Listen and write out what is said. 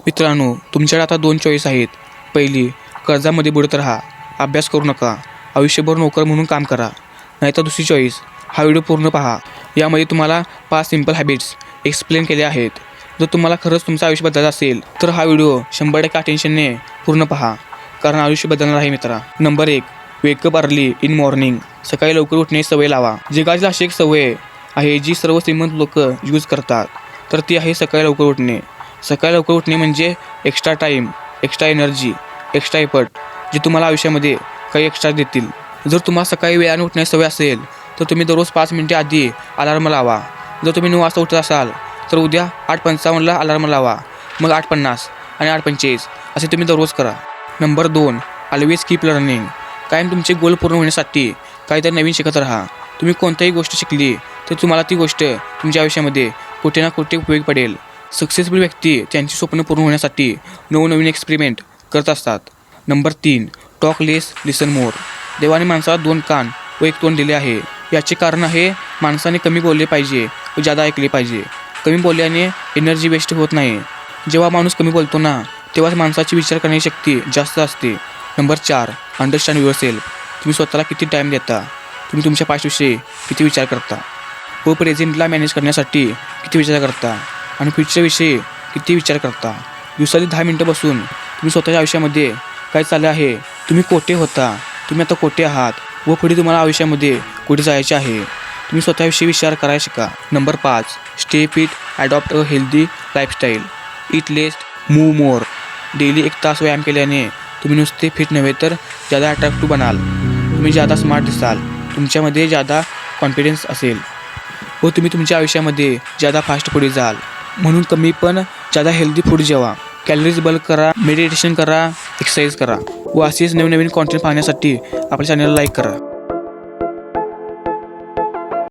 मित्रांनो, तुमच्याकडे आता 2 चॉईस आहेत. पहिली, कर्जामध्ये बुडत राहा, अभ्यास करू नका, आयुष्यभर नोकर म्हणून काम करा. नाहीतर दुसरी चॉईस, हा व्हिडिओ पूर्ण पहा. यामध्ये तुम्हाला 5 सिंपल हॅबिट्स एक्सप्लेन केले आहेत. जर तुम्हाला खरंच तुमचं आयुष्य बदलायचं असेल तर हा व्हिडिओ 100% अटेन्शनने पूर्ण पहा, कारण आयुष्य बदलणार आहे मित्रा. Number 1, wake up early in morning. सकाळी लवकर उठण्याची सवय लावा. जगाची अशी एक सवय आहे जी सर्व श्रीमंत लोक यूज करतात, तर ती आहे सकाळी लवकर उठणे. सकाळी लवकर उठणे म्हणजे extra time, extra energy, extra effort जे तुम्हाला आयुष्यामध्ये काही एक्स्ट्रा देतील. जर तुम्हाला सकाळी वेळाने उठण्याची सवय असेल तर तुम्ही दररोज 5 मिनिटे आधी अलार्म लावा. जर तुम्ही 9 वाजता उठत असाल तर उद्या 8:55ला अलार्म लावा, मग 8:50 आणि 8:45 असे तुम्ही दररोज करा. Number 2, always keep learning. कायम तुमचे गोल पूर्ण होण्यासाठी काहीतरी नवीन शिकत राहा. तुम्ही कोणतीही गोष्ट शिकली तर तुम्हाला ती गोष्ट तुमच्या आयुष्यामध्ये कुठे ना कुठे उपयोगी पडेल. सक्सेसफुल व्यक्ती त्यांची स्वप्न पूर्ण होण्यासाठी नवनवीन एक्सपेरिमेंट करत असतात. नंबर 3, टॉक लेस लिसन मोर. देवाने माणसाला 2 कान व 1 तोंड दिले आहे. याचे कारण आहे माणसाने कमी बोलले पाहिजे व जादा ऐकले पाहिजे. कमी बोलल्याने एनर्जी वेस्ट होत नाही. जेव्हा माणूस कमी बोलतो ना, तेव्हाच माणसाची विचार करण्याची शक्ती जास्त असते. Number 4, understand your self. तुम्ही स्वतःला किती टाईम देता, तुम्ही तुमच्या पास्टविषयी किती विचार करता व प्रेझेंटला मॅनेज करण्यासाठी किती विचार करता आणि फ्युचरविषयी किती विचार करता. दिवसाची 10 मिनटं बसून तुम्ही स्वतःच्या आयुष्यामध्ये काय चाललं आहे, तुम्ही कोठे होता, तुम्ही आता कोठे आहात व पुढे तुम्हाला आयुष्यामध्ये कुठे जायचे आहे, तुम्ही स्वतःविषयी विचार करायला शिका. Number 5, stay fit, adopt a healthy lifestyle, eat less, move more. Daily 1 तास व्यायाम केल्याने तुम्ही नुसते फिट नव्हे तर जादा अट्रॅक्टिव्ह बनाल. तुम्ही जादा स्मार्ट दिसाल, तुमच्यामध्ये जादा कॉन्फिडन्स असेल व तुम्ही तुमच्या आयुष्यामध्ये जादा फास्ट पुढे जाल. म्हणून कमी पण जादा हेल्दी फूड जेवा, कॅलरीज बर्न करा, मेडिटेशन करा, एक्सरसाइज करा व असेच नवीन कॉन्टेंट पाहण्यासाठी आपल्या चॅनलला लाईक करा.